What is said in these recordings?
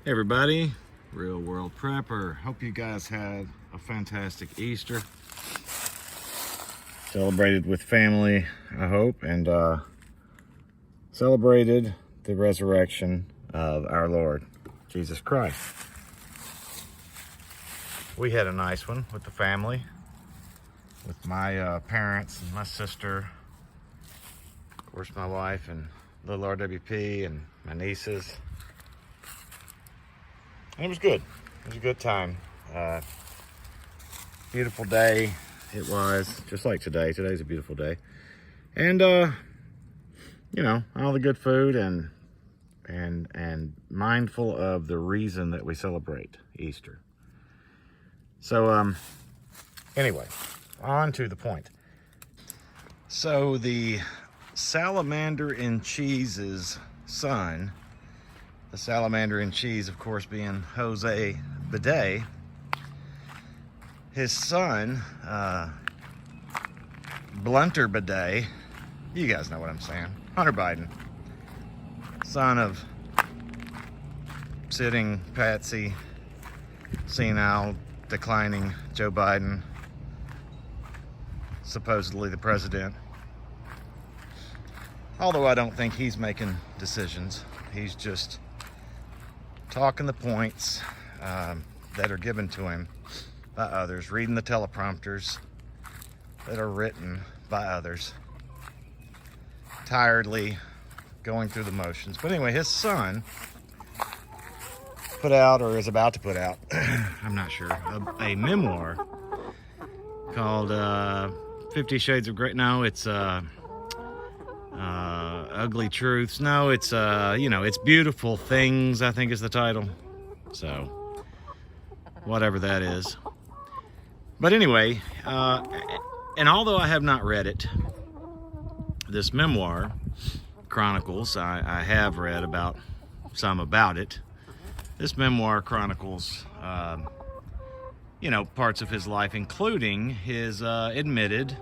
Hey everybody, Real World Prepper. Hope you guys had a fantastic Easter. Celebrated with family, I hope, and celebrated the resurrection of our Lord Jesus Christ. We had a nice one with the family, with my parents and my sister, of course my wife and little RWP and my nieces. And it was good. It was a good time. Beautiful day. It was just like today. Today's a beautiful day, and you know, all the good food and mindful of the reason that we celebrate Easter. So anyway, on to the point. So the salamander and cheese's son. The salamander and cheese, of course, being Jose Bidet. His son, Blunter Bidet, you guys know what I'm saying, Hunter Biden, son of sitting patsy, senile, declining Joe Biden, supposedly the president. Although I don't think he's making decisions. He's just talking the points that are given to him by others, reading the teleprompters that are written by others, tiredly going through the motions. But anyway, his son put out, or is about to put out, I'm not sure, a memoir called 50 Shades of Grey. No, it's Ugly Truths. No, it's you know, it's Beautiful Things, I think is the title. So whatever that is. But anyway, and although I have not read it, this memoir chronicles, I have read about some about it. This memoir chronicles you know, parts of his life, including his admitted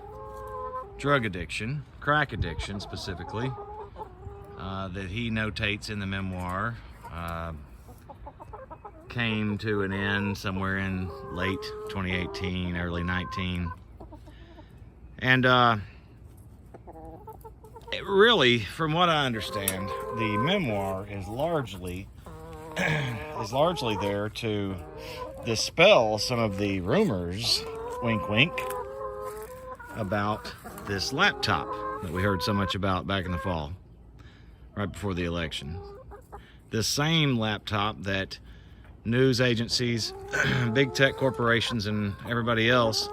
drug addiction, crack addiction specifically, that he notates in the memoir came to an end somewhere in late 2018, early 19. And it really, from what I understand, the memoir is largely there to dispel some of the rumors, wink wink, about this laptop that we heard so much about back in the fall, right before the election. This same laptop that news agencies, big tech corporations, and everybody else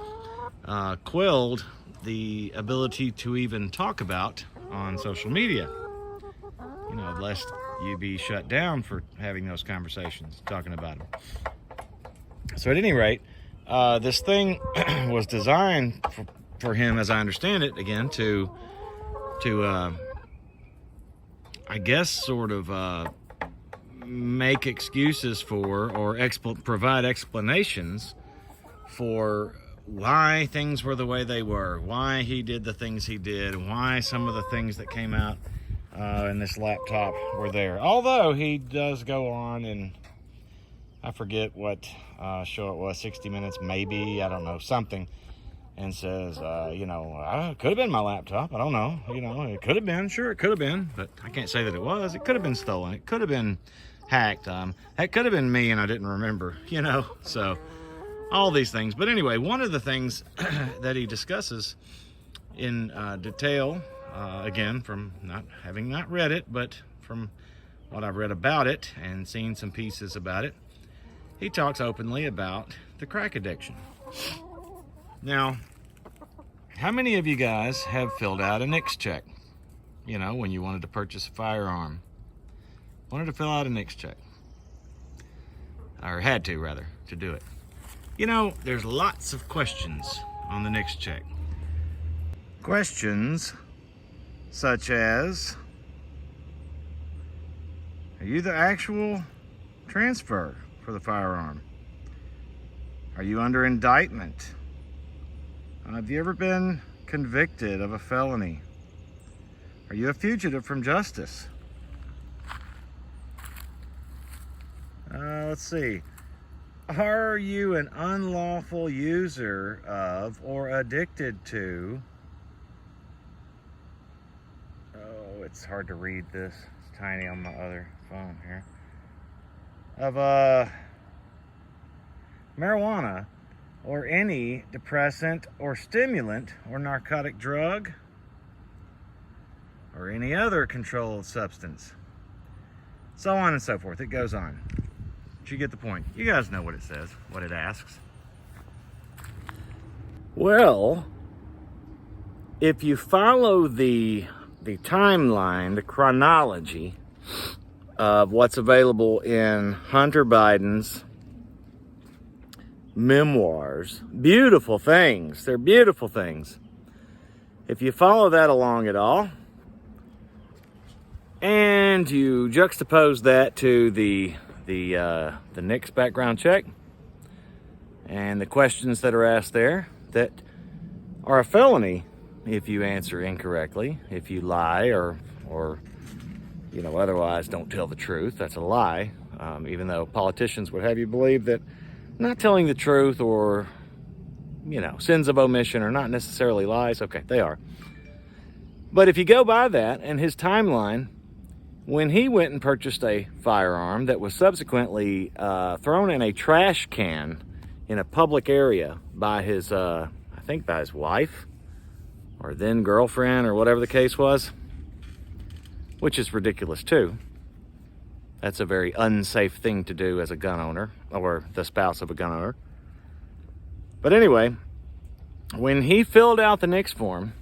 quelled the ability to even talk about on social media. You know, lest you be shut down for having those conversations, talking about them. So at any rate, this thing was designed for him, as I understand it, again, to I guess sort of make excuses for, or provide explanations for why things were the way they were, why he did the things he did, why some of the things that came out in this laptop were there. Although he does go on, and I forget what show it was, 60 Minutes maybe, I don't know, something, and says, you know, it could have been my laptop, I don't know, you know, it could have been, sure, it could have been, but I can't say that it was. It could have been stolen, it could have been hacked, it could have been me and I didn't remember, you know, so all these things. But anyway, one of the things that he discusses in detail, again, from having not read it, but from what I've read about it and seen some pieces about it, he talks openly about the crack addiction. Now, how many of you guys have filled out a NICS check? You know, when you wanted to purchase a firearm. Wanted to fill out a NICS check. Or had to, rather, to do it. You know, there's lots of questions on the NICS check. Questions such as, are you the actual transfer for the firearm? Are you under indictment? Have you ever been convicted of a felony? Are you a fugitive from justice? Let's see. Are you an unlawful user of or addicted to? Oh, it's hard to read this. It's tiny on my other phone here. Of marijuana or any depressant or stimulant or narcotic drug or any other controlled substance. So on and so forth. It goes on. But you get the point. You guys know what it says, what it asks. Well, if you follow the timeline, the chronology of what's available in Hunter Biden's memoirs, beautiful things. They're beautiful things. If you follow that along at all, and you juxtapose that to the NICS background check and the questions that are asked there that are a felony if you answer incorrectly, if you lie or otherwise don't tell the truth. That's a lie. Even though politicians would have you believe that not telling the truth or sins of omission are not necessarily lies. Okay, they are. But if you go by that and his timeline, when he went and purchased a firearm that was subsequently thrown in a trash can in a public area by his, I think by his wife or then girlfriend or whatever the case was, which is ridiculous too. That's a very unsafe thing to do as a gun owner or the spouse of a gun owner. But anyway, when he filled out the NICS form,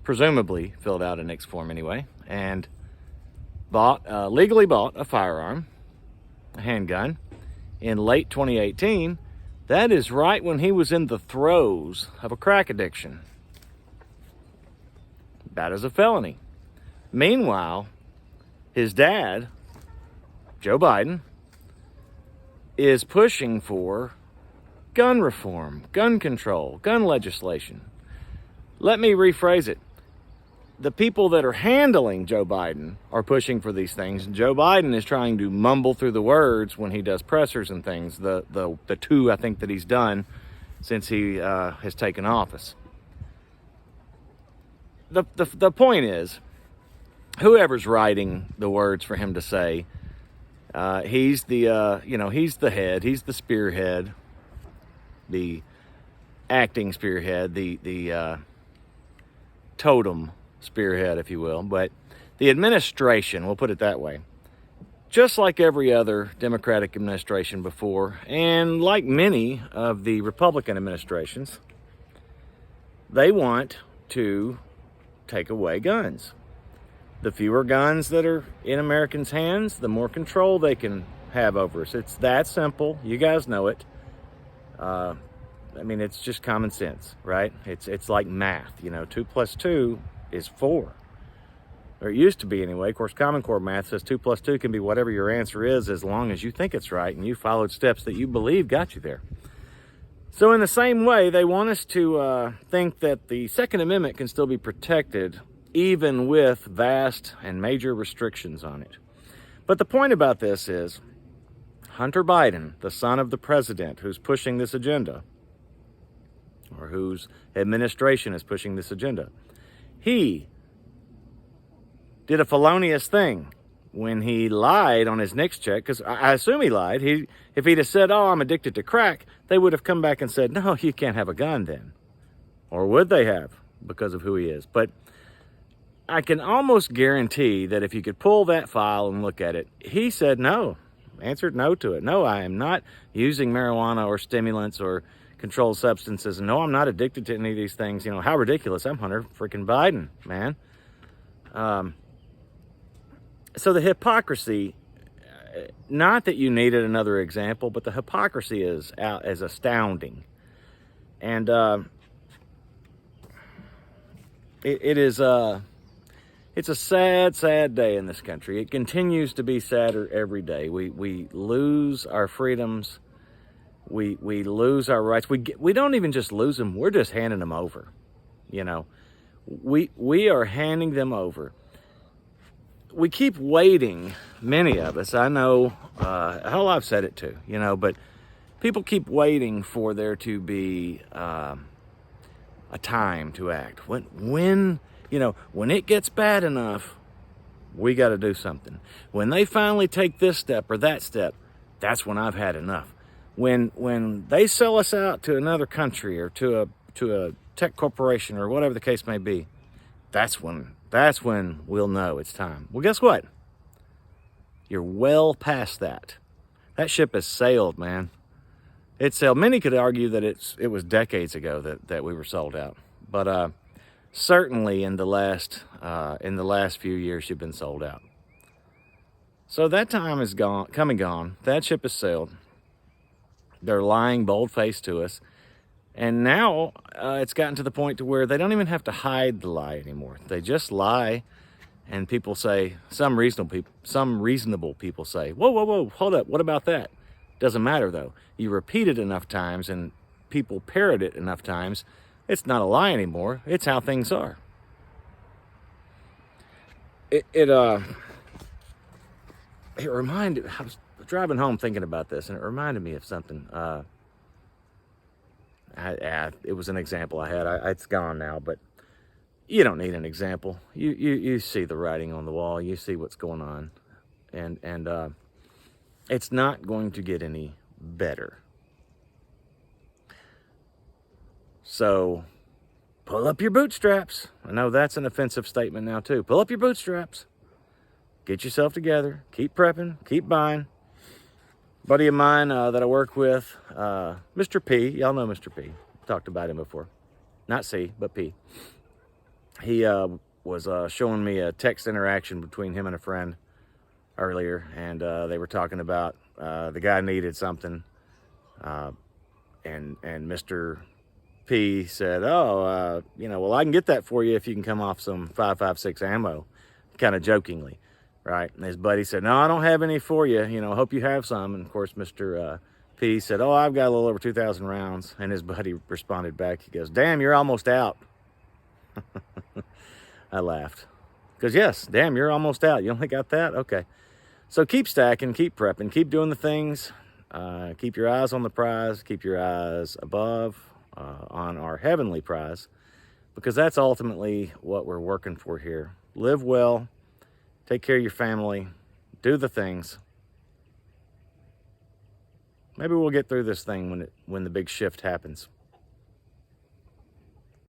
presumably filled out a NICS form anyway, and legally bought a firearm, a handgun, in late 2018, that is right when he was in the throes of a crack addiction. That is a felony. Meanwhile, his dad, Joe Biden, is pushing for gun reform, gun control, gun legislation. Let me rephrase it. The people that are handling Joe Biden are pushing for these things. Joe Biden is trying to mumble through the words when he does pressers and things, the two I think that he's done since he has taken office. The point is, whoever's writing the words for him to say, he's he's the head, he's the spearhead, the acting spearhead, the totem spearhead, if you will. But the administration, we'll put it that way, just like every other Democratic administration before, and like many of the Republican administrations, they want to take away guns. The fewer guns that are in Americans' hands, the more control they can have over us. It's that simple. You guys know it. It's just common sense, right? It's like math. 2 plus 2 is 4. Or it used to be anyway. Of course, Common Core math says 2 plus 2 can be whatever your answer is as long as you think it's right and you followed steps that you believe got you there. So in the same way, they want us to think that the Second Amendment can still be protected even with vast and major restrictions on it. But the point about this is Hunter Biden, the son of the president who's pushing this agenda, or whose administration is pushing this agenda, he did a felonious thing when he lied on his NICS check, because I assume he lied. If he'd have said, "Oh, I'm addicted to crack," they would have come back and said, "No, you can't have a gun then." Or would they have, because of who he is? But I can almost guarantee that if you could pull that file and look at it, he said no, answered no to it. No, I am not using marijuana or stimulants or controlled substances. No, I'm not addicted to any of these things. How ridiculous. I'm Hunter freaking Biden, man. So the hypocrisy, not that you needed another example, but the hypocrisy is astounding. And it's a sad, sad day in this country. It continues to be sadder every day. We lose our freedoms. We lose our rights. We don't even just lose them. We're just handing them over. We are handing them over. we keep waiting, many of us, I know, hell, I've said it too, but people keep waiting for there to be a time to act. When it gets bad enough, we got to do something. When they finally take this step or that step, that's when I've had enough. When they sell us out to another country or to a tech corporation or whatever the case may be, that's when we'll know it's time. Well, guess what? You're well past that. That ship has sailed, man. It sailed. Many could argue that it was decades ago that we were sold out, but certainly in the last few years, you've been sold out. So that time is gone, come and gone. That ship has sailed. They're lying bold-faced to us. And now it's gotten to the point to where they don't even have to hide the lie anymore. They just lie, and people say, some reasonable people say, whoa, hold up, what about that? Doesn't matter, though. You repeat it enough times and people parrot it enough times, it's not a lie anymore. It's how things are. It reminded, I was driving home thinking about this, and it reminded me of something. It was an example I had. It's gone now, but you don't need an example. You see the writing on the wall. You see what's going on, and it's not going to get any better. So pull up your bootstraps. I know that's an offensive statement now too. Pull up your bootstraps. Get yourself together. Keep prepping. Keep buying. Buddy of mine that I work with, Mr. P. Y'all know Mr. P. Talked about him before. Not C, but P. He was showing me a text interaction between him and a friend earlier, and they were talking about the guy needed something, and Mr. P said, well, I can get that for you if you can come off some 5.56 ammo, kind of jokingly. Right, and his buddy said, no, I don't have any for you. Hope you have some. And of course, Mr. P said, oh, I've got a little over 2,000 rounds. And his buddy responded back. He goes, damn, you're almost out. I laughed. Because yes, damn, you're almost out. You only got that? Okay. So keep stacking, keep prepping, keep doing the things. Keep your eyes on the prize. Keep your eyes above on our heavenly prize. Because that's ultimately what we're working for here. Live well. Take care of your family. Do the things. Maybe we'll get through this thing when the big shift happens.